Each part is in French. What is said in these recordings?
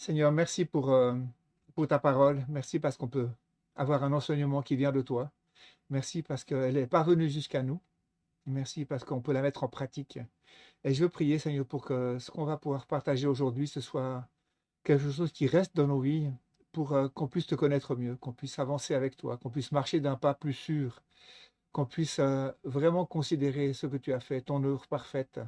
Seigneur, merci pour ta parole. Merci parce qu'on peut avoir un enseignement qui vient de toi. Merci parce qu'elle est parvenue jusqu'à nous. Merci parce qu'on peut la mettre en pratique. Et je veux prier, Seigneur, pour que ce qu'on va pouvoir partager aujourd'hui, ce soit quelque chose qui reste dans nos vies, pour qu'on puisse te connaître mieux, qu'on puisse avancer avec toi, qu'on puisse marcher d'un pas plus sûr, qu'on puisse vraiment considérer ce que tu as fait, ton œuvre parfaite,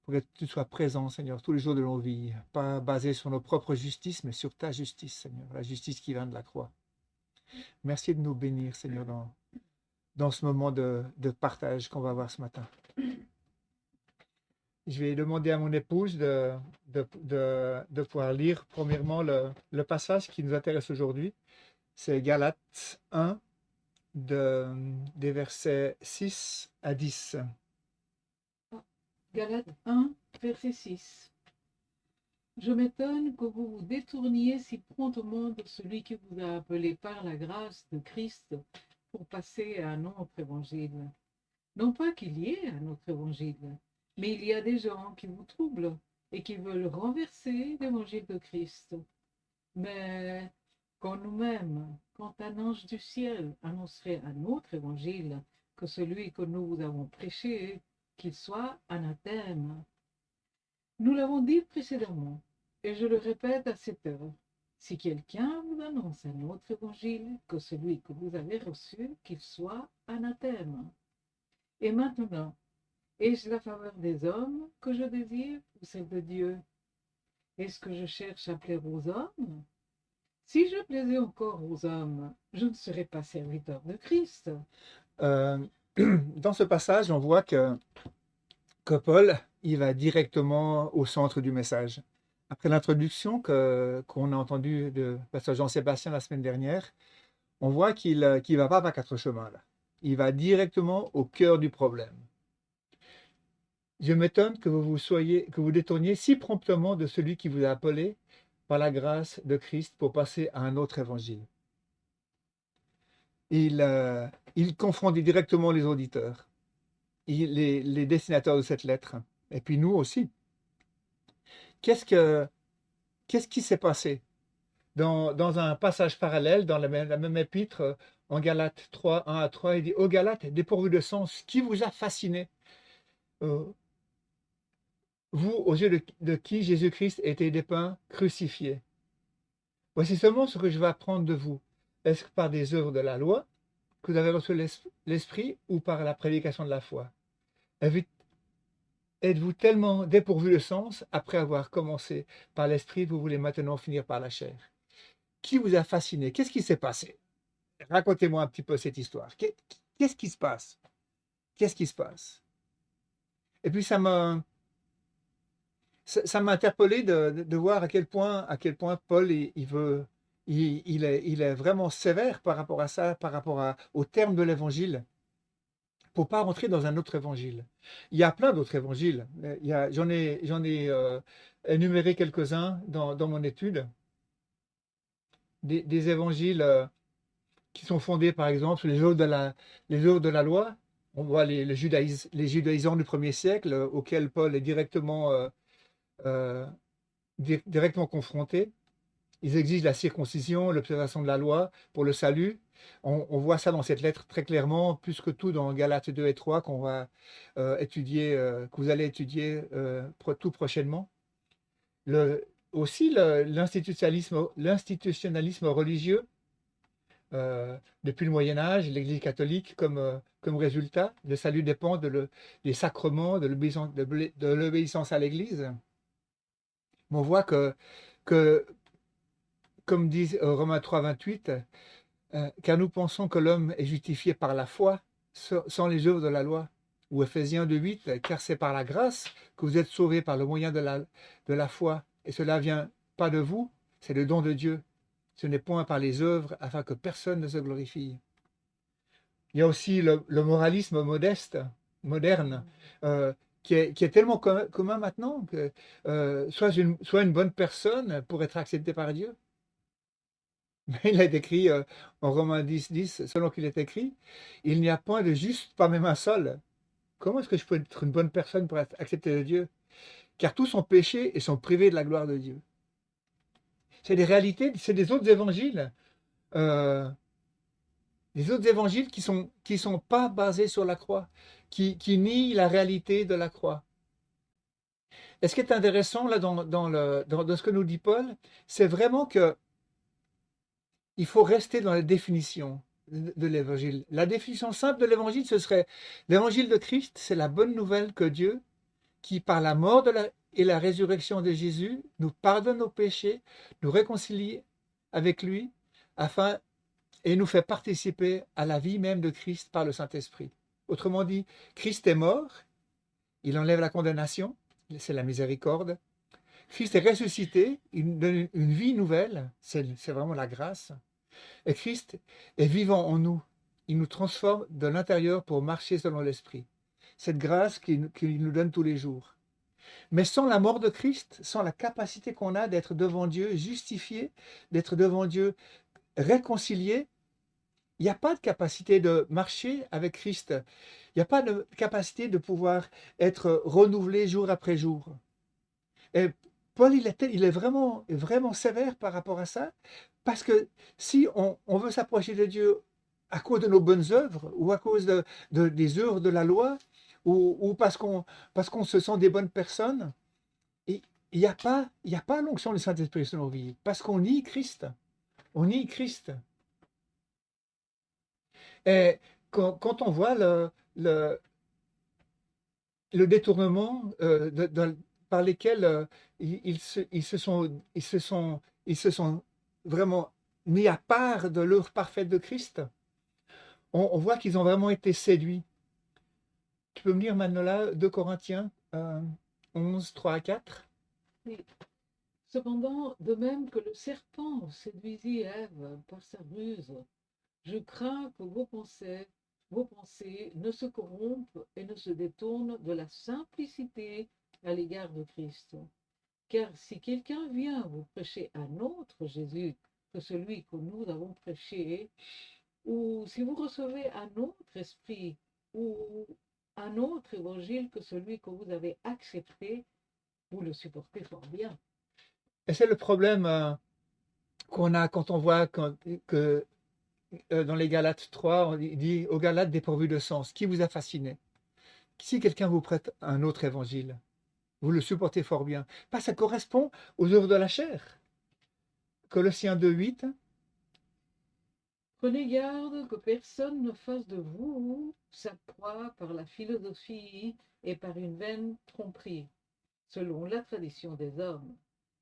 pour que tu sois présent, Seigneur, tous les jours de nos vies, pas basé sur nos propres justices, mais sur ta justice, Seigneur, la justice qui vient de la croix. Merci de nous bénir, Seigneur, dans ce moment de partage qu'on va avoir ce matin. Je vais demander à mon épouse de pouvoir lire premièrement le passage qui nous intéresse aujourd'hui. C'est Galates 1, des versets 6 à 10. Galates 1, verset 6. Je m'étonne que vous vous détourniez si promptement de celui qui vous a appelé par la grâce de Christ pour passer à un autre évangile. Non pas qu'il y ait un autre évangile, mais il y a des gens qui vous troublent et qui veulent renverser l'évangile de Christ. Mais quand nous-mêmes, quand un ange du ciel annoncerait un autre évangile que celui que nous vous avons prêché, qu'il soit anathème. Nous l'avons dit précédemment, et je le répète à cette heure. Si quelqu'un vous annonce un autre évangile que celui que vous avez reçu, qu'il soit anathème. Et maintenant, est-ce la faveur des hommes que je désire ou celle de Dieu? Est-ce que je cherche à plaire aux hommes? Si je plaisais encore aux hommes, je ne serais pas serviteur de Christ. Euh, dans ce passage, on voit que Paul, il va directement au centre du message. Après l'introduction qu'on a entendue de Pasteur Jean-Sébastien la semaine dernière, on voit qu'il ne va pas par quatre chemins là. Il va directement au cœur du problème. Je m'étonne que que vous détourniez si promptement de celui qui vous a appelé par la grâce de Christ pour passer à un autre évangile. Il confronte directement les auditeurs, les destinataires de cette lettre, et puis nous aussi. Qu'est-ce que Qu'est-ce qui s'est passé dans un passage parallèle, dans la même épître, en Galates 3, 1 à 3, il dit: Ô Galates, dépourvus de sens, qui vous a fasciné, euh, vous, aux yeux de qui Jésus-Christ était dépeint, crucifié? Voici seulement ce que je vais apprendre de vous. Est-ce que par des œuvres de la loi que vous avez reçu l'Esprit ou par la prédication de la foi? Êtes-vous tellement dépourvu de sens, après avoir commencé par l'Esprit, vous voulez maintenant finir par la chair? Qui vous a fasciné? Qu'est-ce qui s'est passé? Racontez-moi un petit peu cette histoire. Qu'est-ce qui se passe? Qu'est-ce qui se passe? Et puis ça m'a interpellé de voir à quel point Paul il est vraiment sévère par rapport à ça, par rapport au terme de l'évangile, pour pas rentrer dans un autre évangile. Il y a plein d'autres évangiles. J'en ai énuméré quelques-uns dans mon étude. Des évangiles qui sont fondés, par exemple, sur les œuvres de la loi. On voit les judaïsants du premier siècle, auxquels Paul est euh, directement confronté. Ils exigent la circoncision, l'observation de la loi pour le salut. On voit ça dans cette lettre très clairement, plus que tout dans Galates 2 et 3 qu'on va étudier, que vous allez étudier tout prochainement. Aussi, l'institutionnalisme religieux, depuis le Moyen Âge, l'Église catholique comme résultat, le salut dépend des sacrements, de l'obéissance à l'Église. Mais on voit que comme dit Romains 3, 28, car nous pensons que l'homme est justifié par la foi sans les œuvres de la loi. Ou Ephésiens 2, 8, car c'est par la grâce que vous êtes sauvés par le moyen de la foi. Et cela vient pas de vous, c'est le don de Dieu. Ce n'est point par les œuvres afin que personne ne se glorifie. Il y a aussi le moralisme moderne, qui est tellement commun maintenant que soit une bonne personne pour être accepté par Dieu. Mais il est écrit en Romains 10, 10, selon qu'il est écrit, il n'y a point de juste, pas même un seul. Comment est-ce que je peux être une bonne personne pour être accepté de Dieu? Car tous sont péchés et sont privés de la gloire de Dieu. C'est des réalités, c'est des autres évangiles. Euh, les autres évangiles qui sont pas basés sur la croix, qui nient la réalité de la croix. Et ce qui est intéressant là dans ce que nous dit Paul, c'est vraiment que il faut rester dans la définition de l'évangile. La définition simple de l'évangile, ce serait l'évangile de Christ, c'est la bonne nouvelle que Dieu, qui par la mort et la résurrection de Jésus, nous pardonne nos péchés, nous réconcilie avec lui, afin et nous fait participer à la vie même de Christ par le Saint-Esprit. Autrement dit, Christ est mort, il enlève la condamnation, c'est la miséricorde. Christ est ressuscité, il nous donne une vie nouvelle, c'est vraiment la grâce. Et Christ est vivant en nous, il nous transforme de l'intérieur pour marcher selon l'Esprit. Cette grâce qu'il nous donne tous les jours. Mais sans la mort de Christ, sans la capacité qu'on a d'être devant Dieu justifié, d'être devant Dieu réconcilié, il n'y a pas de capacité de marcher avec Christ. Il n'y a pas de capacité de pouvoir être renouvelé jour après jour. Et Paul, il est vraiment, vraiment sévère par rapport à ça, parce que si on veut s'approcher de Dieu à cause de nos bonnes œuvres, ou à cause des œuvres de la loi, ou parce qu'on se sent des bonnes personnes, il n'y a pas l'onction du Saint-Esprit sur nos vies, parce qu'on nie Christ. On nie Christ. Et quand on voit le, le détournement par lesquels ils se sont vraiment mis à part de l'œuvre parfaite de Christ, on voit qu'ils ont vraiment été séduits. Tu peux me lire maintenant là 2 Corinthiens 11, 3 à 4? Oui. Cependant, de même que le serpent séduisit Ève par sa ruse, je crains que vos pensées ne se corrompent et ne se détournent de la simplicité à l'égard de Christ. Car si quelqu'un vient vous prêcher un autre Jésus que celui que nous avons prêché, ou si vous recevez un autre esprit ou un autre évangile que celui que vous avez accepté, vous le supportez fort bien. Et c'est le problème qu'on a quand on voit que dans les Galates 3, il dit aux Galates dépourvus de sens, qui vous a fasciné? Si quelqu'un vous prête un autre évangile, vous le supportez fort bien. Parce que ça correspond aux œuvres de la chair. Colossiens 2, 8. Prenez garde que personne ne fasse de vous sa proie par la philosophie et par une vaine tromperie, selon la tradition des hommes,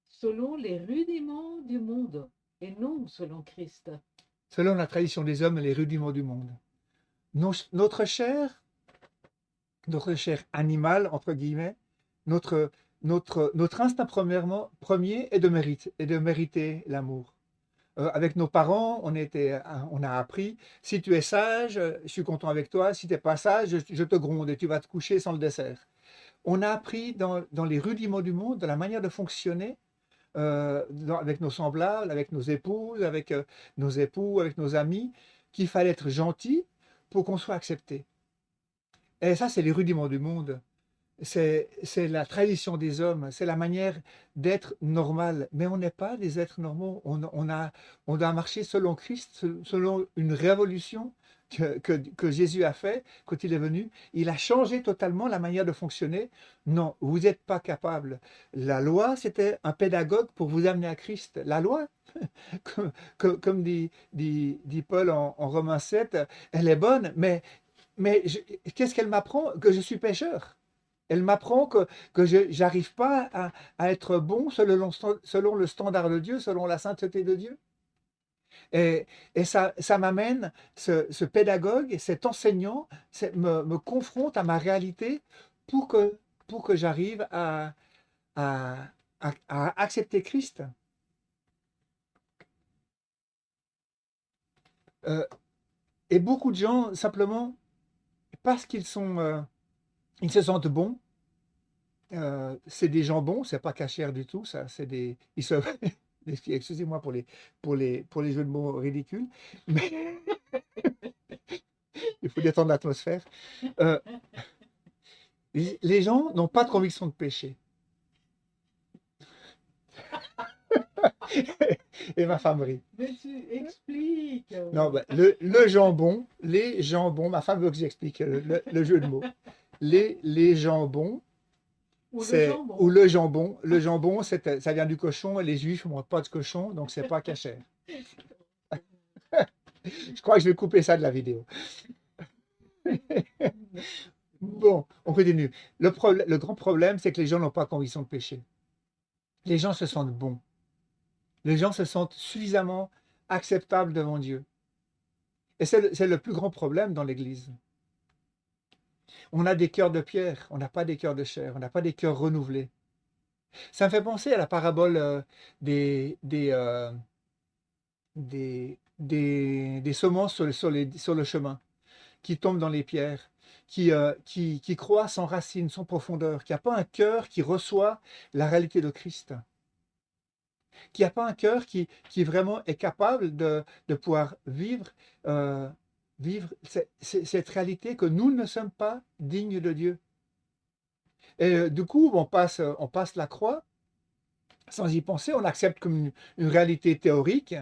selon les rudiments du monde, et non selon Christ. Selon la tradition des hommes et les rudiments du monde. Notre chair animale, entre guillemets, notre instinct premier est de mériter l'amour. Avec nos parents, on a appris, si tu es sage, je suis content avec toi, si tu n'es pas sage, je te gronde et tu vas te coucher sans le dessert. On a appris dans les rudiments du monde, dans la manière de fonctionner, avec nos semblables, avec nos épouses, avec nos époux, avec nos amis, qu'il fallait être gentil pour qu'on soit accepté. Et ça, c'est les rudiments du monde. C'est la tradition des hommes, c'est la manière d'être normal. Mais on n'est pas des êtres normaux. On doit marcher selon Christ, selon une révolution que Jésus a fait quand il est venu. Il a changé totalement la manière de fonctionner. Non, vous n'êtes pas capable. La loi, c'était un pédagogue pour vous amener à Christ. La loi, comme dit Paul en Romains 7, elle est bonne, mais qu'est-ce qu'elle m'apprend? Que je suis pécheur. Elle m'apprend que je n'arrive pas à être bon selon le standard de Dieu, selon la sainteté de Dieu. Et ça m'amène, ce pédagogue, cet enseignant, me confronte à ma réalité pour que j'arrive à, à accepter Christ. Et beaucoup de gens, simplement, parce qu'ils ils se sentent bons, c'est des gens bons, c'est pas cachère du tout, ça, c'est des, ils se, excusez-moi pour les jeux de mots ridicules, mais il faut détendre l'atmosphère. Euh, les gens n'ont pas de conviction de péché. Et ma femme rit. Mais tu expliques. Non, ben, le jambon, les jambons, ma femme veut que j'explique le jeu de mots. Les jambons, Ou le ou jambon. le jambon, ça vient du cochon et les juifs ne mangent pas de cochon, donc c'est pas cachère. Je crois que je vais couper ça de la vidéo. Bon, on continue. Le grand problème, c'est que les gens n'ont pas conviction de péché. Les gens se sentent bons. Les gens se sentent suffisamment acceptables devant Dieu. Et c'est le plus grand problème dans l'Église. On a des cœurs de pierre, on n'a pas des cœurs de chair, on n'a pas des cœurs renouvelés. Ça me fait penser à la parabole des, des, euh, des semences sur le chemin, qui tombent dans les pierres, qui croient sans racine, sans profondeur, qui n'a pas un cœur qui reçoit la réalité de Christ, qui n'a pas un cœur qui vraiment est capable de pouvoir euh, vivre cette réalité que nous ne sommes pas dignes de Dieu. Et du coup, on passe la croix sans y penser, on accepte comme une réalité théorique.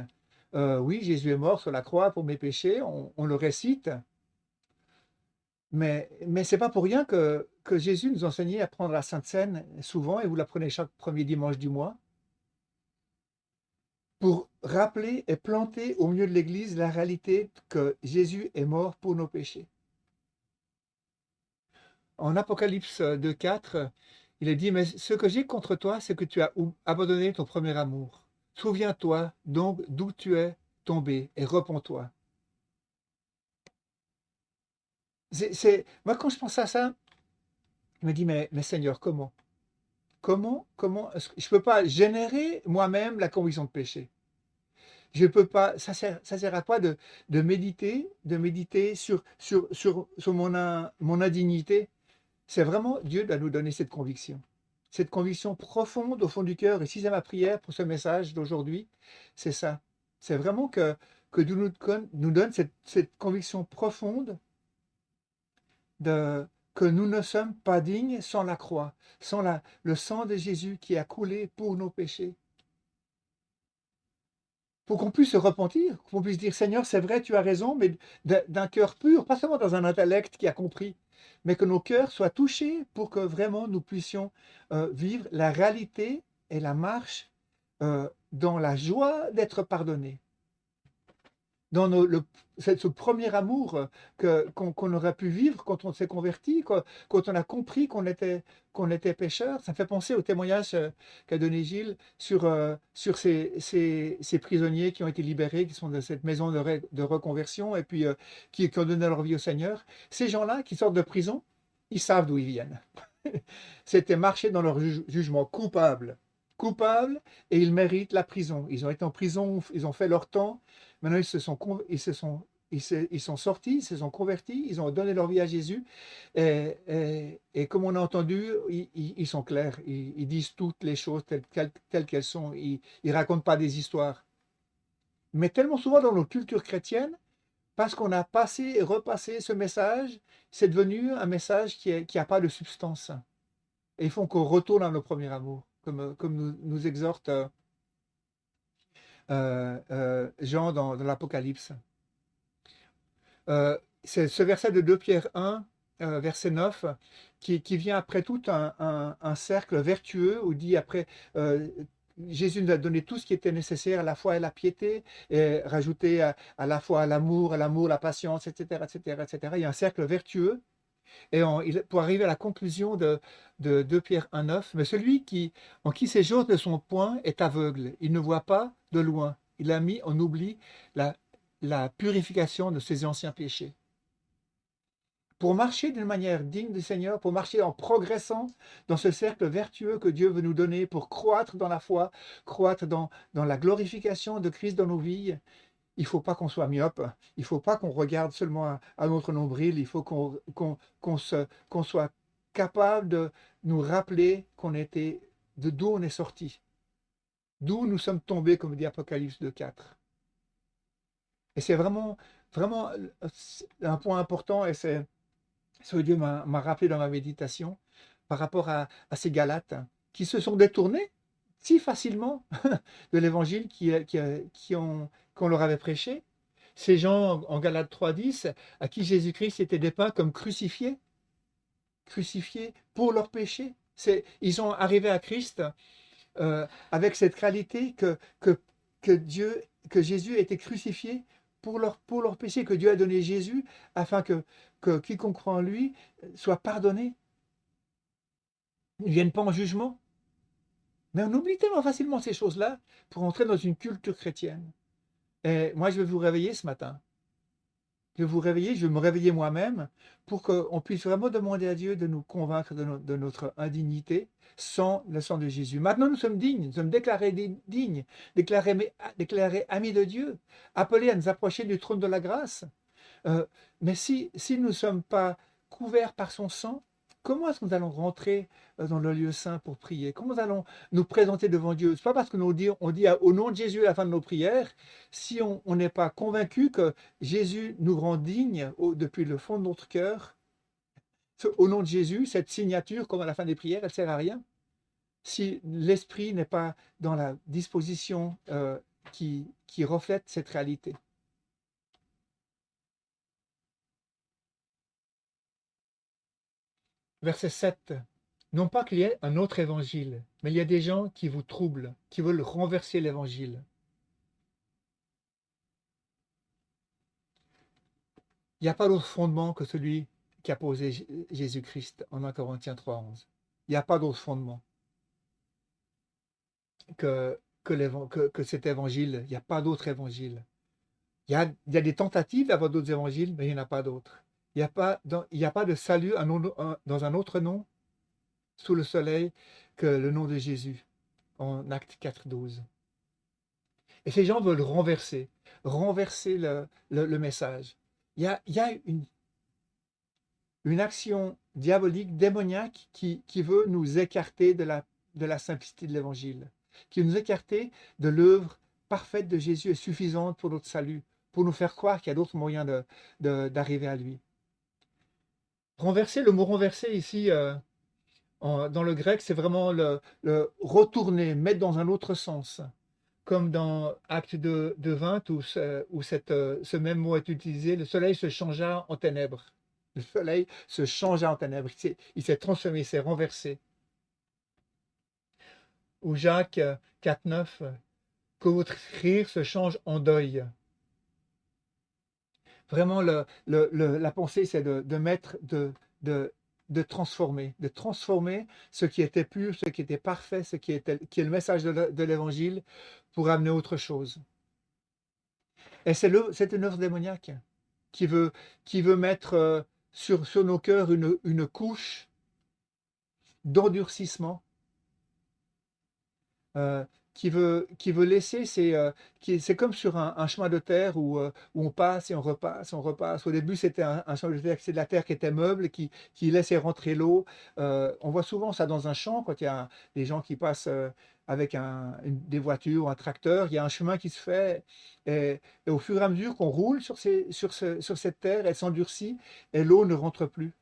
Oui, Jésus est mort sur la croix pour mes péchés, on le récite, mais ce n'est pas pour rien que Jésus nous enseignait à prendre la Sainte Seine souvent, et vous la prenez chaque premier dimanche du mois, pour rappeler et planter au milieu de l'Église la réalité que Jésus est mort pour nos péchés. En Apocalypse 2,4, il est dit, mais ce que j'ai contre toi, c'est que tu as abandonné ton premier amour. Souviens-toi donc d'où tu es tombé et repens-toi. Moi, quand je pense à ça, je me dis, mais Seigneur, comment? Je ne peux pas générer moi-même la conviction de péché. Je peux pas, ça sert à quoi de méditer sur mon indignité? C'est vraiment Dieu doit nous donner cette conviction profonde au fond du cœur. Et si c'est ma prière pour ce message d'aujourd'hui, c'est ça. C'est vraiment que Dieu nous donne cette conviction profonde de, que nous ne sommes pas dignes sans la croix, sans le sang de Jésus qui a coulé pour nos péchés. Pour qu'on puisse se repentir, qu'on puisse dire Seigneur, c'est vrai, tu as raison, mais d'un cœur pur, pas seulement dans un intellect qui a compris, mais que nos cœurs soient touchés pour que vraiment nous puissions vivre la réalité et la marche dans la joie d'être pardonnés. Dans ce premier amour qu'on aurait pu vivre quand on s'est converti, quand on a compris qu'on était pécheur. Ça me fait penser au témoignage qu'a donné Gilles sur ces prisonniers qui ont été libérés, qui sont de cette maison de reconversion et puis qui ont donné leur vie au Seigneur. Ces gens-là qui sortent de prison, ils savent d'où ils viennent. C'était marcher dans leur jugement coupable. Coupable, et ils méritent la prison. Ils ont été en prison, ils ont fait leur temps. Maintenant, ils sont sortis, ils se sont convertis, ils ont donné leur vie à Jésus. Et comme on a entendu, ils sont clairs. Ils disent toutes les choses telles qu'elles sont. Ils ne racontent pas des histoires. Mais tellement souvent dans nos cultures chrétiennes, parce qu'on a passé et repassé ce message, c'est devenu un message qui a pas de substance. Et il faut qu'on retourne à nos premiers amours, comme nous exhorte Jean dans l'Apocalypse. C'est ce verset de 2 Pierre 1, verset 9, qui vient après tout un cercle vertueux, où dit après, Jésus nous a donné tout ce qui était nécessaire, la foi et la piété, et rajouté à la foi l'amour, la patience, etc., etc., etc. Il y a un cercle vertueux. Et pour arriver à la conclusion de 2 Pierre 1,9, mais celui en qui séjourne de son point est aveugle, il ne voit pas de loin. Il a mis en oubli la purification de ses anciens péchés. Pour marcher d'une manière digne du Seigneur, pour marcher en progressant dans ce cercle vertueux que Dieu veut nous donner, pour croître dans la foi, croître dans la glorification de Christ dans nos vies, il ne faut pas qu'on soit myope, il ne faut pas qu'on regarde seulement à notre nombril, il faut qu'on soit capable de nous rappeler d'où on est sorti, d'où nous sommes tombés, comme dit Apocalypse 2,4. Et c'est vraiment, vraiment un point important, et c'est ce que Dieu m'a rappelé dans ma méditation par rapport à ces Galates qui se sont détournés si facilement de l'évangile qu'on leur avait prêché. Ces gens en Galates 3:10, à qui Jésus-Christ était dépeint comme crucifié pour leurs péchés. Ils sont arrivés à Christ avec cette qualité que Jésus a été crucifié pour leur péché, que Dieu a donné Jésus afin que quiconque croit en lui soit pardonné, ne vienne pas en jugement. Mais on oublie tellement facilement ces choses-là pour entrer dans une culture chrétienne. Et moi, je vais vous réveiller ce matin. Je vais vous réveiller, je vais me réveiller moi-même pour qu'on puisse vraiment demander à Dieu de nous convaincre de notre indignité sans le sang de Jésus. Maintenant, nous sommes dignes, nous sommes déclarés dignes, déclarés amis de Dieu, appelés à nous approcher du trône de la grâce. Mais si nous ne sommes pas couverts par son sang, comment est-ce que nous allons rentrer dans le lieu saint pour prier? Comment nous allons nous présenter devant Dieu? Ce n'est pas parce que on dit au nom de Jésus à la fin de nos prières, si on n'est pas convaincu que Jésus nous rend dignes depuis le fond de notre cœur, au nom de Jésus, cette signature, comme à la fin des prières, elle ne sert à rien. Si l'esprit n'est pas dans la disposition qui reflète cette réalité. Verset 7. Non pas qu'il y ait un autre évangile, mais il y a des gens qui vous troublent, qui veulent renverser l'évangile. Il n'y a pas d'autre fondement que celui qu'a posé Jésus-Christ en 1 Corinthiens 3:11. Il n'y a pas d'autre fondement que cet évangile. Il n'y a pas d'autre évangile. Il y a des tentatives d'avoir d'autres évangiles, mais il n'y en a pas d'autres. Il n'y a pas de salut dans un autre nom sous le soleil que le nom de Jésus, en Acte 4:12. Et ces gens veulent renverser le message. Il y a une action diabolique, démoniaque, qui veut nous écarter de la simplicité de l'évangile, qui veut nous écarter de l'œuvre parfaite de Jésus et suffisante pour notre salut, pour nous faire croire qu'il y a d'autres moyens d'arriver à lui. Renverser, le mot renverser ici, dans le grec, c'est vraiment le retourner, mettre dans un autre sens. Comme dans Acte de 20, où ce même mot est utilisé, le soleil se changea en ténèbres. Le soleil se changea en ténèbres. Il s'est transformé, il s'est renversé. Ou Jacques 4:9, que votre rire se change en deuil. Vraiment, la pensée, c'est de mettre, de transformer ce qui était pur, ce qui était parfait, qui est le message de l'évangile pour amener autre chose. Et c'est une œuvre démoniaque qui veut mettre sur nos cœurs une couche d'endurcissement, qui veut laisser, c'est comme sur un chemin de terre où on passe et on repasse, on repasse. Au début, c'était un chemin de terre, c'est de la terre qui était meuble, qui laissait rentrer l'eau. On voit souvent ça dans un champ, quand il y a des gens qui passent avec des voitures ou un tracteur, il y a un chemin qui se fait, et au fur et à mesure qu'on roule sur cette terre, elle s'endurcit et l'eau ne rentre plus.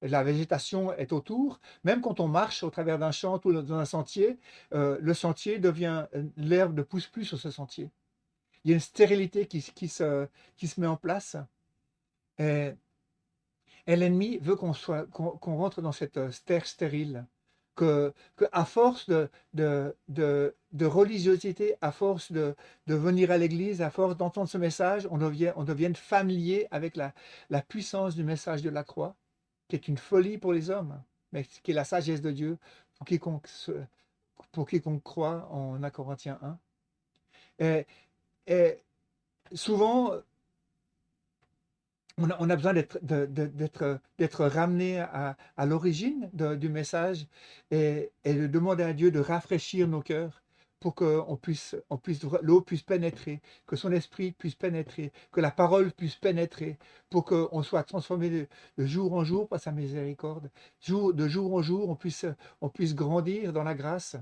La végétation est autour. Même quand on marche au travers d'un champ ou dans un sentier, le sentier devient, l'herbe ne pousse plus sur ce sentier. Il y a une stérilité qui se met en place. Et, l'ennemi veut qu'on rentre dans cette terre stérile. Que à force de religiosité, à force de venir à l'église, à force d'entendre ce message, on devienne familier avec la puissance du message de la croix, qui est une folie pour les hommes, mais qui est la sagesse de Dieu pour quiconque croit en 1 Corinthiens 1. Et souvent, on a besoin d'être ramené à l'origine du message et de demander à Dieu de rafraîchir nos cœurs pour que l'eau puisse pénétrer, que son esprit puisse pénétrer, que la parole puisse pénétrer, pour qu'on soit transformé de jour en jour par sa miséricorde. De jour en jour, on puisse grandir dans la grâce.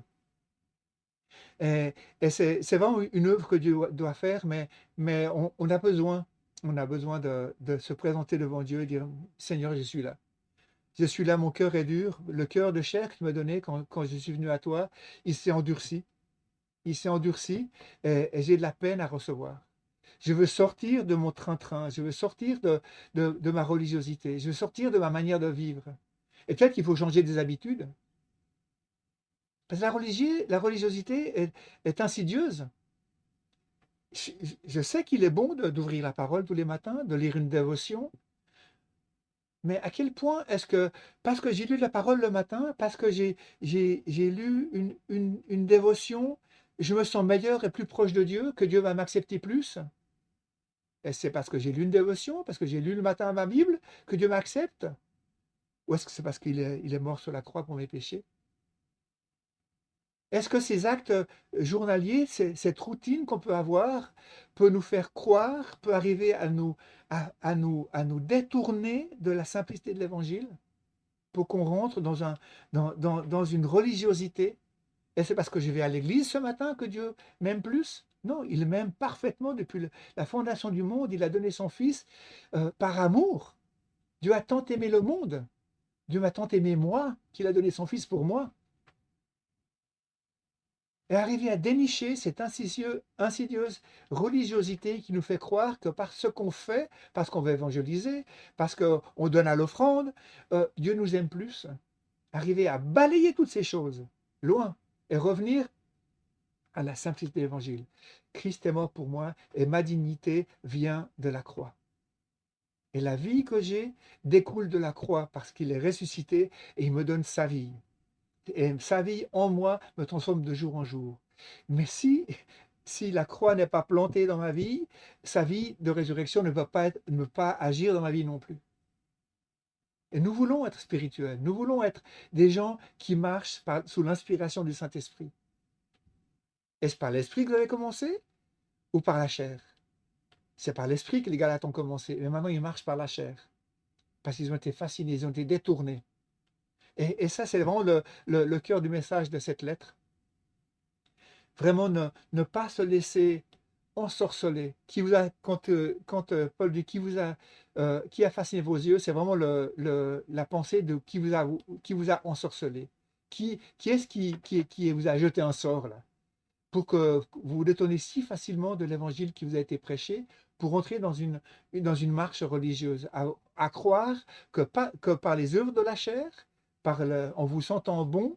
Et c'est vraiment une œuvre que Dieu doit faire, mais on a besoin de se présenter devant Dieu et dire, Seigneur, je suis là. Je suis là, mon cœur est dur. Le cœur de chair que tu m'as donné quand je suis venu à toi, il s'est endurci. Il s'est endurci et j'ai de la peine à recevoir. Je veux sortir de mon train-train. Je veux sortir de ma religiosité. Je veux sortir de ma manière de vivre. Et peut-être qu'il faut changer des habitudes. Parce que la religiosité est insidieuse. Je sais qu'il est bon d'ouvrir la parole tous les matins, de lire une dévotion, mais à quel point est-ce que, parce que j'ai lu la parole le matin, parce que j'ai lu une dévotion, je me sens meilleur et plus proche de Dieu, que Dieu va m'accepter plus? Est-ce que c'est parce que j'ai lu une dévotion, parce que j'ai lu le matin ma Bible, que Dieu m'accepte? Ou est-ce que c'est parce qu'il est mort sur la croix pour mes péchés? Est-ce que ces actes journaliers, cette routine qu'on peut avoir, peut nous faire croire, peut arriver à nous détourner de la simplicité de l'Évangile pour qu'on rentre dans une religiosité? Et c'est parce que je vais à l'église ce matin que Dieu m'aime plus? Non, il m'aime parfaitement depuis la fondation du monde. Il a donné son Fils par amour. Dieu a tant aimé le monde. Dieu m'a tant aimé moi qu'il a donné son Fils pour moi. Et arriver à dénicher cette insidieuse religiosité qui nous fait croire que par ce qu'on fait, parce qu'on veut évangéliser, parce qu'on donne à l'offrande, Dieu nous aime plus. Arriver à balayer toutes ces choses loin et revenir à la simplicité de l'Évangile. Christ est mort pour moi et ma dignité vient de la croix. Et la vie que j'ai découle de la croix parce qu'il est ressuscité et il me donne sa vie. Et sa vie en moi me transforme de jour en jour. Mais si la croix n'est pas plantée dans ma vie, sa vie de résurrection ne peut pas agir dans ma vie non plus. Et nous voulons être spirituels, nous voulons être des gens qui marchent sous l'inspiration du Saint-Esprit. Est-ce par l'Esprit que vous avez commencé ou par la chair? C'est par l'Esprit que les Galates ont commencé, mais maintenant ils marchent par la chair, parce qu'ils ont été fascinés, ils ont été détournés. Et ça, c'est vraiment le cœur du message de cette lettre. Vraiment ne pas se laisser ensorceler. Quand Paul dit qui a fasciné vos yeux, c'est vraiment la pensée de qui vous a ensorcelé. Qui est-ce qui vous a jeté un sort là, pour que vous vous détournez si facilement de l'évangile qui vous a été prêché, pour entrer dans une marche religieuse, à croire que par les œuvres de la chair, en vous sentant bon,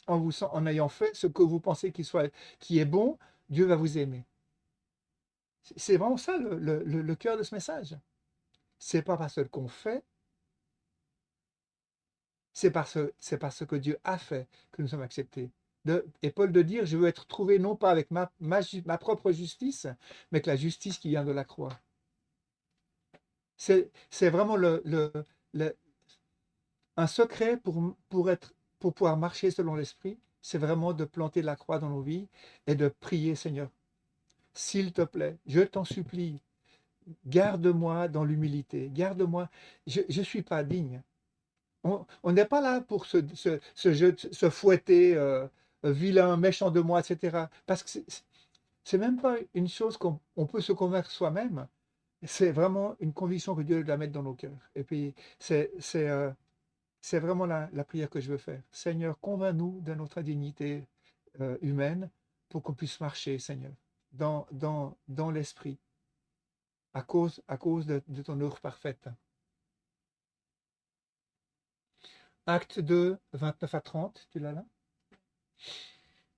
en ayant fait ce que vous pensez qui est bon, Dieu va vous aimer. C'est vraiment ça le cœur de ce message. C'est pas parce qu'on fait, c'est parce que Dieu a fait que nous sommes acceptés. Et Paul de dire, je veux être trouvé non pas avec ma propre justice, mais avec la justice qui vient de la croix. C'est vraiment un secret pour pouvoir marcher selon l'Esprit, c'est vraiment de planter la croix dans nos vies et de prier, Seigneur, s'il te plaît, je t'en supplie, garde-moi dans l'humilité, garde-moi, je ne suis pas digne. On n'est pas là pour se fouetter, vilain, méchant de moi, etc. Parce que c'est même pas une chose qu'on peut se convaincre soi-même. C'est vraiment une conviction que Dieu doit mettre dans nos cœurs. Et puis, c'est vraiment la prière que je veux faire. Seigneur, convainc-nous de notre indignité humaine pour qu'on puisse marcher, Seigneur, dans l'esprit, à cause de ton œuvre parfaite. Acte 2, 29 à 30, tu l'as là?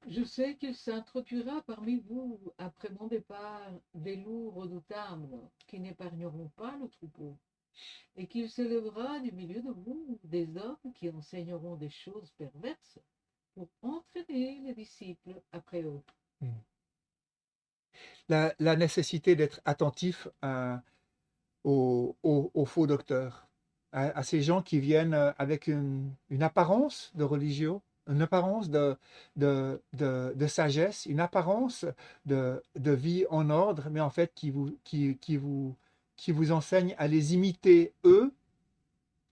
Je sais qu'il s'introduira parmi vous, après mon départ, des loups redoutables qui n'épargneront pas le troupeau, et qu'il s'élèvera du milieu de vous des hommes qui enseigneront des choses perverses pour entraîner les disciples après eux. La nécessité d'être attentif aux faux docteurs, à ces gens qui viennent avec une apparence de religieux, une apparence de sagesse, une apparence de vie en ordre, mais en fait qui vous enseignent à les imiter eux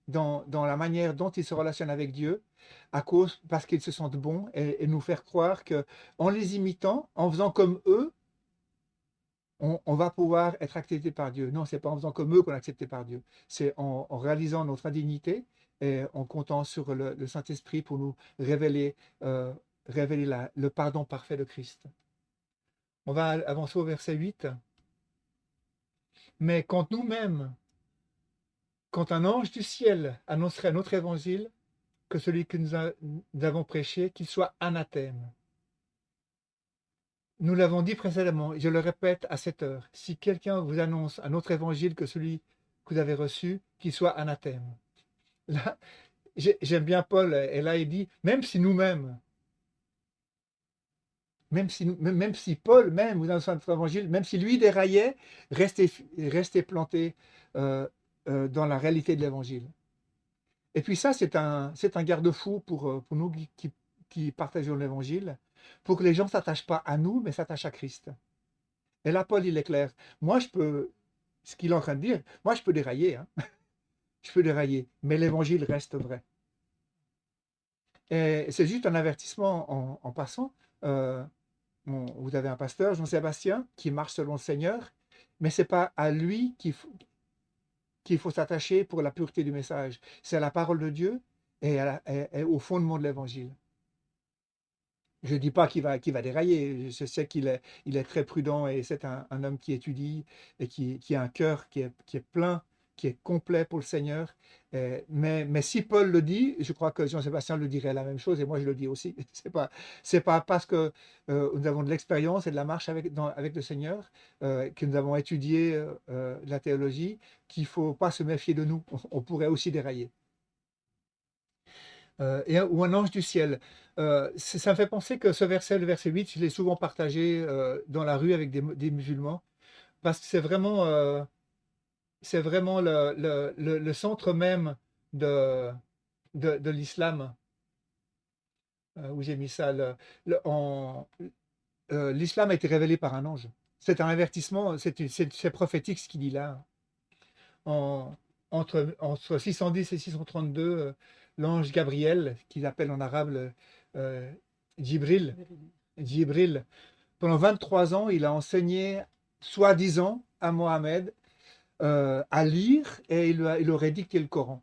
dans la manière dont ils se relationnent avec Dieu, parce qu'ils se sentent bons, et nous faire croire que en les imitant, en faisant comme eux, on va pouvoir être accepté par Dieu. Non, c'est pas en faisant comme eux qu'on est accepté par Dieu. C'est en réalisant notre indignité et en comptant sur le Saint-Esprit pour nous révéler, le pardon parfait de Christ. On va avancer au verset 8. Mais quand nous-mêmes, quand un ange du ciel annoncerait un autre évangile que celui que nous avons prêché, qu'il soit anathème. Nous l'avons dit précédemment, et je le répète à cette heure, si quelqu'un vous annonce un autre évangile que celui que vous avez reçu, qu'il soit anathème. Là, j'aime bien Paul, et là il dit, même si nous-mêmes, même si Paul même vous annonce un autre évangile, même si lui déraillait, restez planté dans la réalité de l'évangile. Et puis ça, c'est un garde-fou pour nous qui partageons l'évangile, pour que les gens ne s'attachent pas à nous, mais s'attachent à Christ. Et là, Paul, il est clair. Moi, ce qu'il est en train de dire, moi, je peux dérailler, hein. Je peux dérailler, mais l'évangile reste vrai. Et c'est juste un avertissement en passant. Vous avez un pasteur, Jean-Sébastien, qui marche selon le Seigneur, mais ce n'est pas à lui qu'il faut s'attacher pour la pureté du message. C'est à la parole de Dieu et au fondement de l'évangile. Je ne dis pas qu'il va dérailler, je sais qu'il est très prudent et c'est un homme qui étudie et qui a un cœur qui est plein, qui est complet pour le Seigneur. Mais si Paul le dit, je crois que Jean-Sébastien le dirait la même chose et moi je le dis aussi. C'est pas parce que nous avons de l'expérience et de la marche avec le Seigneur, que nous avons étudié la théologie, qu'il ne faut pas se méfier de nous. On pourrait aussi dérailler. Ou un ange du ciel. Ça me fait penser que ce verset, le verset 8, je l'ai souvent partagé dans la rue avec des musulmans, parce que c'est vraiment le centre même de l'islam, où j'ai mis ça. L'islam a été révélé par un ange. C'est un avertissement, c'est prophétique ce qu'il dit là. Entre 610 et 632, l'ange Gabriel, qu'ils appellent en arabe Djibril, pendant 23 ans, il a enseigné, soi-disant, à Mohammed à lire et il aurait dicté le Coran.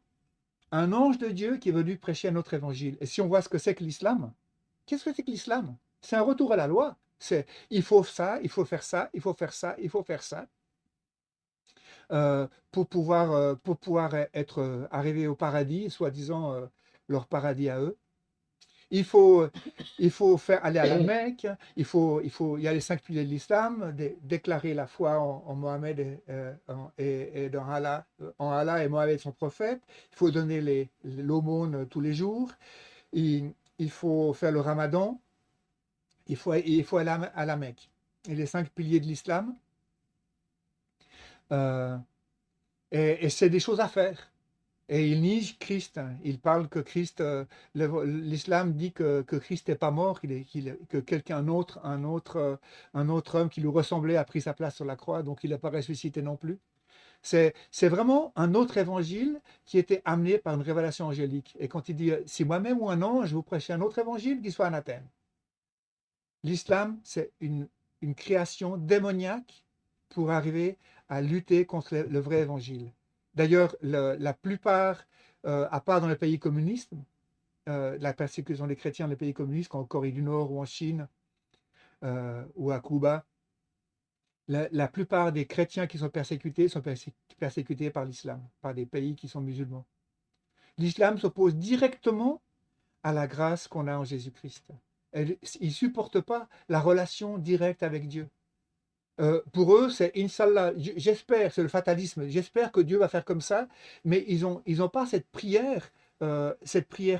Un ange de Dieu qui est venu prêcher un autre évangile. Et si on voit ce que c'est que l'islam, qu'est-ce que c'est que l'islam? C'est un retour à la loi. Il faut ça, il faut faire ça, il faut faire ça, il faut faire ça. Pour pouvoir être arrivé au paradis, soi-disant leur paradis à eux. Il faut faire aller à la Mecque, il y a les 5 piliers de l'islam, déclarer la foi en Mohammed et en Allah et Mohammed son prophète. Il faut donner l'aumône tous les jours. Il faut faire le ramadan. Il faut aller à la Mecque. Et les 5 piliers de l'islam. Et c'est des choses à faire. Et il nie Christ. Il parle que Christ, l'islam dit que Christ n'est pas mort, que quelqu'un d'autre, un autre homme qui lui ressemblait a pris sa place sur la croix, donc il n'est pas ressuscité non plus. C'est vraiment un autre évangile qui était amené par une révélation angélique. Et quand il dit, si moi-même ou un ange vous prêchez un autre évangile, qu'il soit anathème. L'islam, c'est une création démoniaque pour arriver à lutter contre le vrai évangile. D'ailleurs, la plupart, à part dans les pays communistes, la persécution des chrétiens dans les pays communistes, comme en Corée du Nord ou en Chine ou à Cuba, la plupart des chrétiens qui sont persécutés par l'islam, par des pays qui sont musulmans. L'islam s'oppose directement à la grâce qu'on a en Jésus-Christ. Ils ne supportent pas la relation directe avec Dieu. Pour eux, c'est Inch'Allah, j'espère, c'est le fatalisme, j'espère que Dieu va faire comme ça, mais ils ont pas cette prière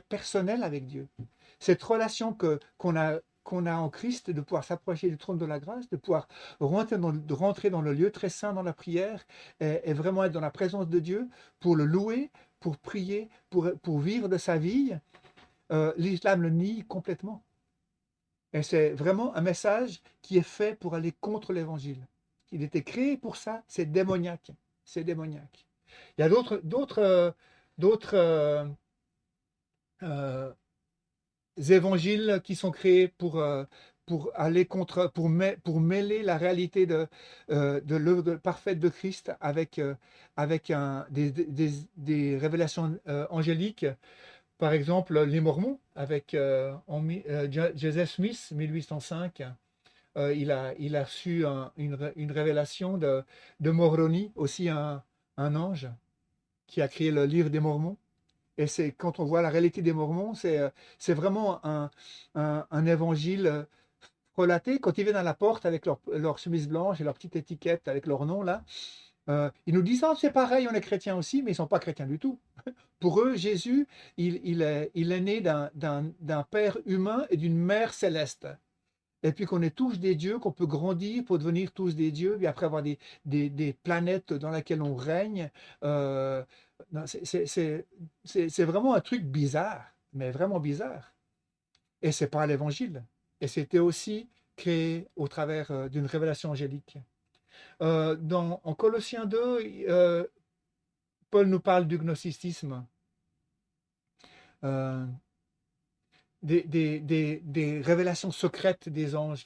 personnelle avec Dieu. Cette relation qu'on a en Christ, de pouvoir s'approcher du trône de la grâce, de pouvoir rentrer dans le lieu très saint dans la prière et vraiment être dans la présence de Dieu pour le louer, pour prier, pour vivre de sa vie. L'islam le nie complètement. Et c'est vraiment un message qui est fait pour aller contre l'évangile. Il était créé pour ça, c'est démoniaque. C'est démoniaque. Il y a d'autres évangiles qui sont créés pour aller pour mêler la réalité de l'œuvre parfaite de Christ avec des révélations angéliques. Par exemple, les Mormons, avec Joseph Smith, 1805, il a reçu une révélation de Moroni, aussi un ange, qui a créé le livre des Mormons. Et c'est quand on voit la réalité des Mormons, c'est vraiment un évangile relaté. Quand ils viennent à la porte avec leur chemise blanche et leur petite étiquette avec leur nom là, ils nous disent: «Ah, c'est pareil, on est chrétiens aussi», mais ils ne sont pas chrétiens du tout. Pour eux, Jésus, il est né d'un père humain et d'une mère céleste. Et puis qu'on est tous des dieux, qu'on peut grandir pour devenir tous des dieux, puis après avoir des planètes dans lesquelles on règne. Euh, non, c'est vraiment un truc bizarre, mais vraiment bizarre. Et c'est pas l'évangile. Et c'était aussi créé au travers d'une révélation angélique. En Colossiens 2, Paul nous parle du gnosticisme. Euh, des révélations secrètes des anges,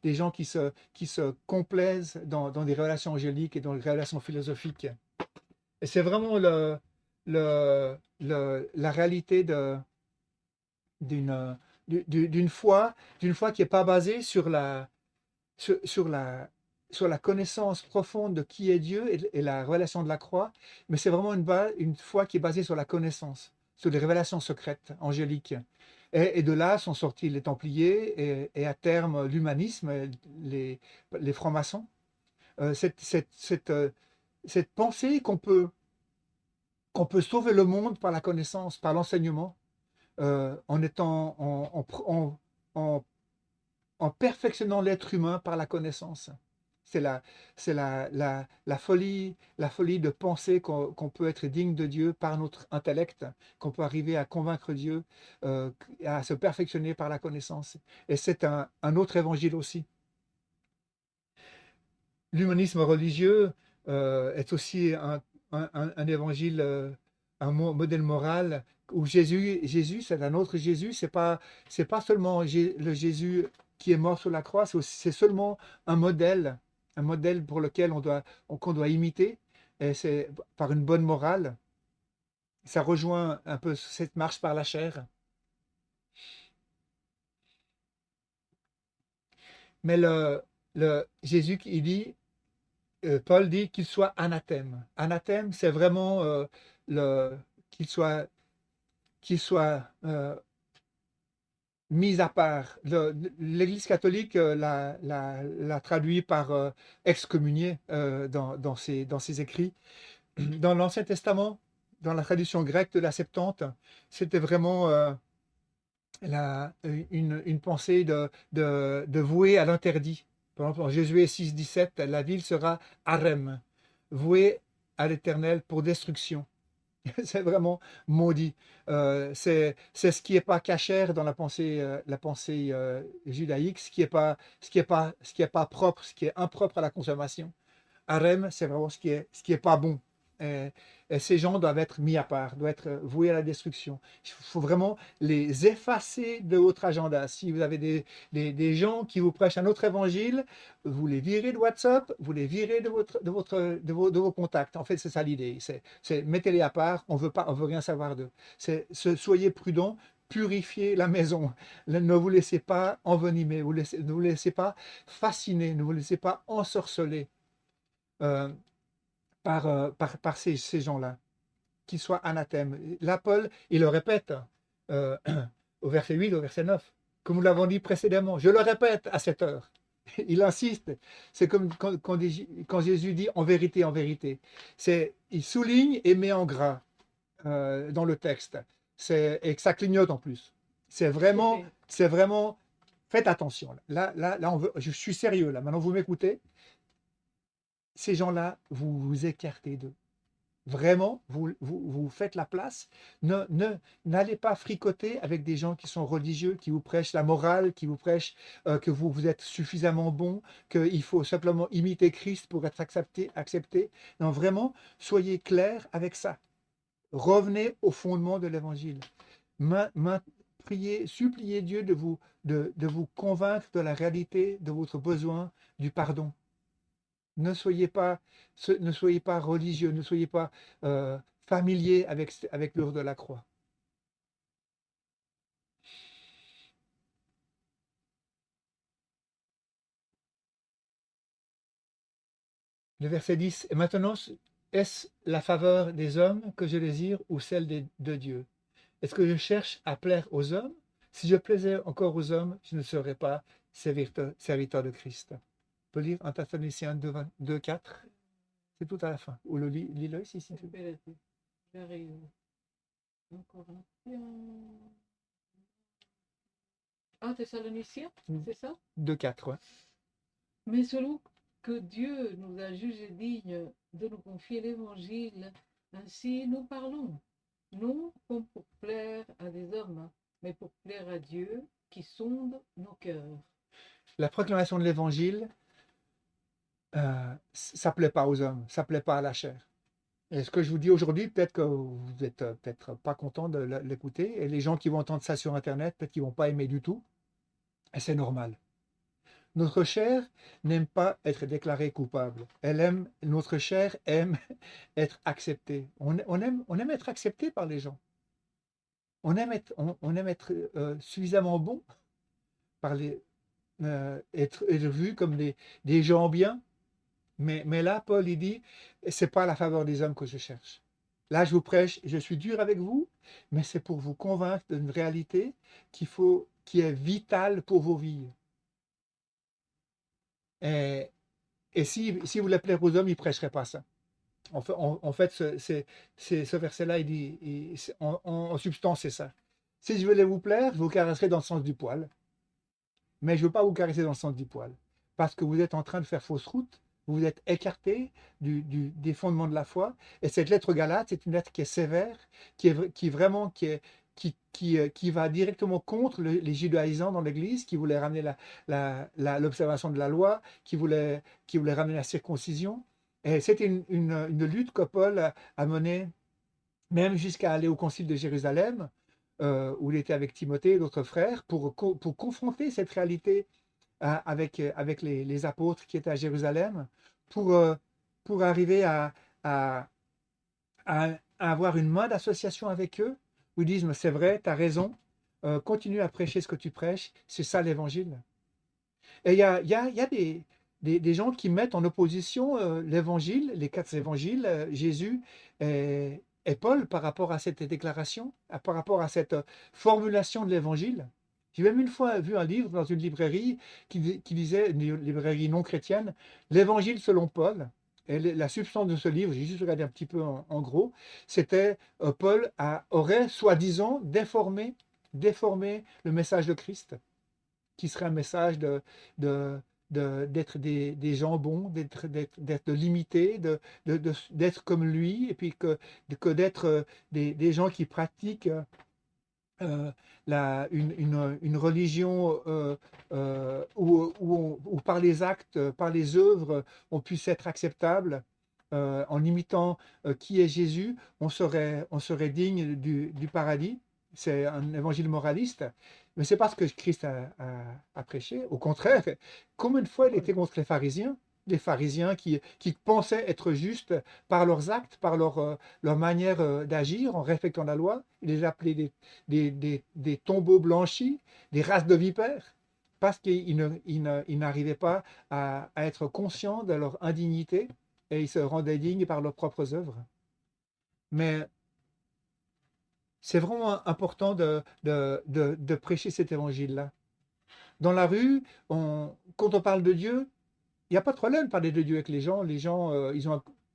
des gens qui se complaisent dans des révélations angéliques et dans des révélations philosophiques. Et c'est vraiment la réalité d'une d'une foi qui n'est pas basée sur, sur la connaissance profonde de qui est Dieu et la révélation de la croix, mais c'est vraiment une foi qui est basée sur la connaissance, sur les révélations secrètes, angéliques. Et de là sont sortis les Templiers et à terme l'humanisme, les francs-maçons. Cette pensée qu'on peut sauver le monde par la connaissance, par l'enseignement, en étant en, en perfectionnant l'être humain par la connaissance. C'est la folie de penser qu'on peut être digne de Dieu par notre intellect, qu'on peut arriver à convaincre Dieu, à se perfectionner par la connaissance. Et c'est un autre évangile aussi. L'humanisme religieux est aussi un évangile, modèle moral où Jésus, c'est un autre Jésus. C'est pas seulement le Jésus qui est mort sur la croix, c'est seulement un modèle pour lequel qu'on doit imiter. Et c'est par une bonne morale. Ça rejoint un peu cette marche par la chair. Mais Jésus, il dit, Paul dit qu'il soit anathème. Anathème, c'est vraiment le, qu'il soit, qu'il soit mis à part. L'Église catholique l'a traduit par excommunié dans ses écrits. Dans l'Ancien Testament, dans la tradition grecque de la Septante, c'était vraiment une pensée de vouer à l'interdit. Par exemple, en Josué 6,17, la ville sera harem, vouée à l'Éternel pour destruction. C'est vraiment maudit. C'est ce qui n'est pas cachère dans la pensée judaïque, ce qui est pas propre, ce qui est impropre à la consommation. Harem, c'est vraiment ce qui est pas bon. Et ces gens doivent être mis à part, doivent être voués à la destruction. Il faut vraiment les effacer de votre agenda. Si vous avez des gens qui vous prêchent un autre évangile, vous les virez de WhatsApp, vous les virez de vos contacts. En fait, c'est ça l'idée. Mettez-les à part, on veut rien savoir d'eux. Soyez prudents, purifiez la maison. Ne vous laissez pas envenimer, ne vous laissez pas fasciner, ne vous laissez pas ensorceler. Par ces gens-là, qui soient anathèmes. Là, Paul, il le répète euh, au verset 8, au verset 9, comme nous l'avons dit précédemment. Je le répète à cette heure. Il insiste. C'est comme quand Jésus dit en vérité, en vérité. Il souligne et met en gras dans le texte. Et que ça clignote en plus. C'est vraiment, faites attention. Là, je suis sérieux. Là, maintenant, vous m'écoutez. Ces gens-là, vous vous écartez d'eux. Vraiment, vous faites la place. N'allez pas fricoter avec des gens qui sont religieux, qui vous prêchent la morale, qui vous prêchent que vous êtes suffisamment bon, qu'il faut simplement imiter Christ pour être accepté. Non, vraiment, soyez clairs avec ça. Revenez au fondement de l'évangile. suppliez Dieu de vous convaincre de la réalité de votre besoin du pardon. Ne soyez pas religieux, ne soyez pas familier avec l'œuvre de la croix. Le verset 10, et maintenant, est-ce la faveur des hommes que je désire ou celle de Dieu? Est-ce que je cherche à plaire aux hommes? Si je plaisais encore aux hommes, je ne serais pas serviteur de Christ. On peut lire 1 Thessaloniciens 2, 4. C'est tout à la fin. Ou lis-le ici, si tu veux. J'arrive. Encore un. 1 Thessaloniciens, c'est ça? 2, 4, ouais. Mais selon que Dieu nous a jugés dignes de nous confier l'évangile, ainsi nous parlons, non comme pour plaire à des hommes, mais pour plaire à Dieu qui sonde nos cœurs. La proclamation de l'évangile, ça ne plaît pas aux hommes, ça ne plaît pas à la chair. Et ce que je vous dis aujourd'hui, peut-être que vous n'êtes peut-être pas content de l'écouter, et les gens qui vont entendre ça sur Internet, peut-être qu'ils ne vont pas aimer du tout, et c'est normal. Notre chair n'aime pas être déclarée coupable. Notre chair aime être acceptée. On aime être accepté par les gens. On aime être suffisamment bon, être vu comme des gens bien. Mais là, Paul, il dit, c'est pas la faveur des hommes que je cherche. Là, je vous prêche, je suis dur avec vous, mais c'est pour vous convaincre d'une réalité qui est vitale pour vos vies. Et si vous voulez plaire aux hommes, il ne prêcherait pas ça. En fait, ce verset-là, il dit, en substance, c'est ça. Si je voulais vous plaire, je vous caresserai dans le sens du poil. Mais je ne veux pas vous caresser dans le sens du poil. Parce que vous êtes en train de faire fausse route, vous êtes écarté des fondements de la foi. Et cette lettre aux Galates, c'est une lettre qui est sévère, qui va directement contre les judaïsants dans l'Église, qui voulaient ramener l'observation de la loi, qui voulaient ramener la circoncision. Et c'était une lutte que Paul a menée, même jusqu'à aller au concile de Jérusalem, où il était avec Timothée et d'autres frères, pour confronter cette réalité avec les apôtres qui étaient à Jérusalem, pour arriver à avoir une main d'association avec eux, où ils disent, mais c'est vrai, tu as raison, continue à prêcher ce que tu prêches, c'est ça l'évangile. Et il y a des gens qui mettent en opposition l'évangile, les 4 évangiles, Jésus et Paul, par rapport à cette déclaration, par rapport à cette formulation de l'évangile. J'ai même une fois vu un livre dans une librairie qui disait, une librairie non chrétienne, l'évangile selon Paul. Et la substance de ce livre, j'ai juste regardé un petit peu en gros, c'était Paul aurait soi-disant déformé le message de Christ, qui serait un message d'être des gens bons, d'être limités, d'être comme lui, et puis que d'être des gens qui pratiquent une religion où par les actes, par les œuvres, on puisse être acceptable. En imitant qui est Jésus, on serait digne du paradis. C'est un évangile moraliste, mais c'est pas ce que Christ a prêché. Au contraire, combien de fois il était contre les pharisiens qui pensaient être justes par leurs actes, par leur manière d'agir en respectant la loi. Il les appelait des tombeaux blanchis, des races de vipères, parce qu'ils n'arrivaient pas à être conscients de leur indignité et ils se rendaient dignes par leurs propres œuvres. Mais c'est vraiment important de prêcher cet évangile-là. Dans la rue, quand on parle de Dieu, il n'y a pas de problème de parler de Dieu avec les gens. Les gens,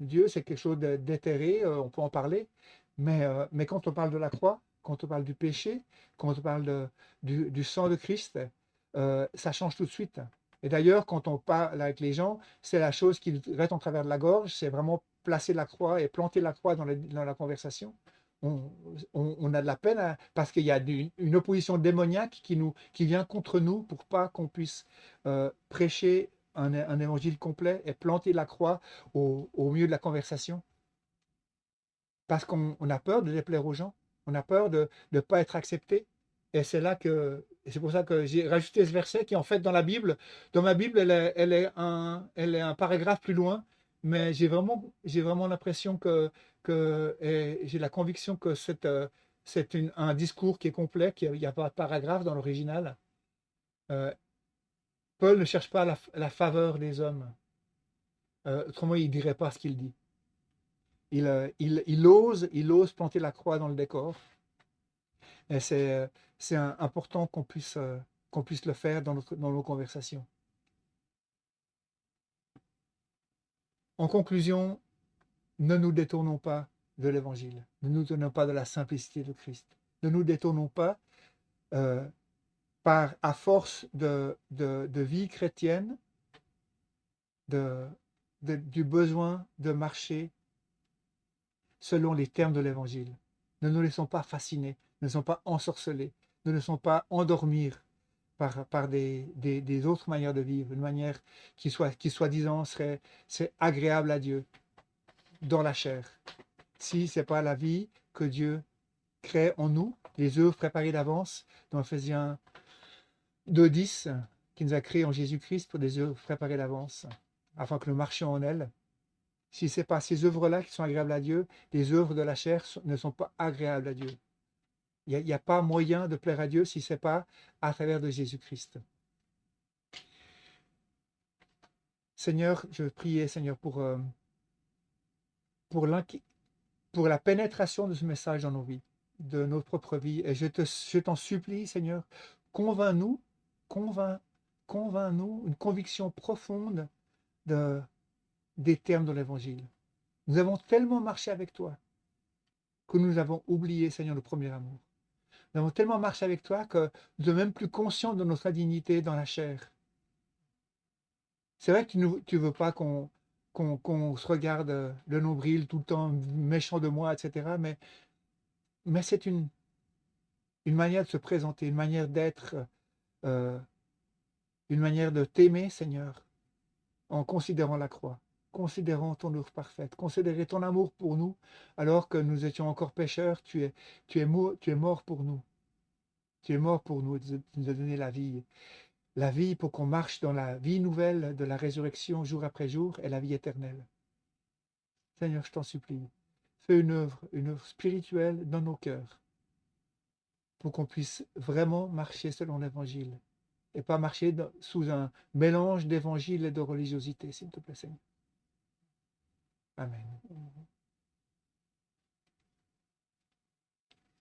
Dieu, c'est quelque chose d'éthéré, on peut en parler. Mais quand on parle de la croix, quand on parle du péché, quand on parle du sang de Christ, ça change tout de suite. Et d'ailleurs, quand on parle avec les gens, c'est la chose qui reste en travers de la gorge, c'est vraiment placer la croix et planter la croix dans la conversation. On a de la peine parce qu'il y a une opposition démoniaque qui vient contre nous pour pas qu'on puisse prêcher un évangile complet et planter la croix au milieu de la conversation. Parce qu'on a peur de déplaire aux gens, on a peur de ne pas être accepté. Et c'est là que, et c'est pour ça que j'ai rajouté ce verset qui, en fait, dans ma Bible, elle est un paragraphe plus loin, mais j'ai vraiment l'impression et j'ai la conviction que c'est un discours qui est complet, qu'il n'y a pas de paragraphe dans l'original. Euh, Paul ne cherche pas la faveur des hommes. Autrement, il ne dirait pas ce qu'il dit. Il ose planter la croix dans le décor. Et c'est important qu'on puisse le faire dans nos conversations. En conclusion, ne nous détournons pas de l'Évangile. Ne nous détournons pas de la simplicité de Christ. Ne nous détournons pas euh, à force de vie chrétienne, du besoin de marcher selon les termes de l'Évangile. Ne nous laissons pas fasciner, ne laissons pas ensorceler, ne nous laissons pas endormir par des autres manières de vivre, une manière qui soi-disant serait agréable à Dieu dans la chair. Si ce n'est pas la vie que Dieu crée en nous, les œuvres préparées d'avance, dans Ephésiens 2:10, qui nous a créés en Jésus-Christ pour des œuvres préparées d'avance, afin que nous marchions en elles. Si ce n'est pas ces œuvres-là qui sont agréables à Dieu, les œuvres de la chair ne sont pas agréables à Dieu. Il n'y a pas moyen de plaire à Dieu si ce n'est pas à travers de Jésus-Christ. Seigneur, je priais, Seigneur, pour la pénétration de ce message dans nos vies, de notre propre vie. Et je t'en supplie, Seigneur, convainc-nous, convainc-nous une conviction profonde des termes de l'Évangile. Nous avons tellement marché avec toi que nous avons oublié, Seigneur, le premier amour. Nous avons tellement marché avec toi que nous ne sommes même plus conscients de notre indignité dans la chair. C'est vrai que tu ne veux pas qu'on se regarde le nombril tout le temps méchant de moi, etc. Mais c'est une manière de se présenter, une manière d'être, euh, une manière de t'aimer, Seigneur, en considérant la croix, considérant ton œuvre parfaite, considérer ton amour pour nous, alors que nous étions encore pécheurs, tu es mort pour nous. Tu es mort pour nous, tu nous as donné la vie pour qu'on marche dans la vie nouvelle de la résurrection jour après jour et la vie éternelle. Seigneur, je t'en supplie, fais une œuvre spirituelle dans nos cœurs, pour qu'on puisse vraiment marcher selon l'Évangile et pas marcher sous un mélange d'évangile et de religiosité, s'il te plaît, Seigneur. Amen.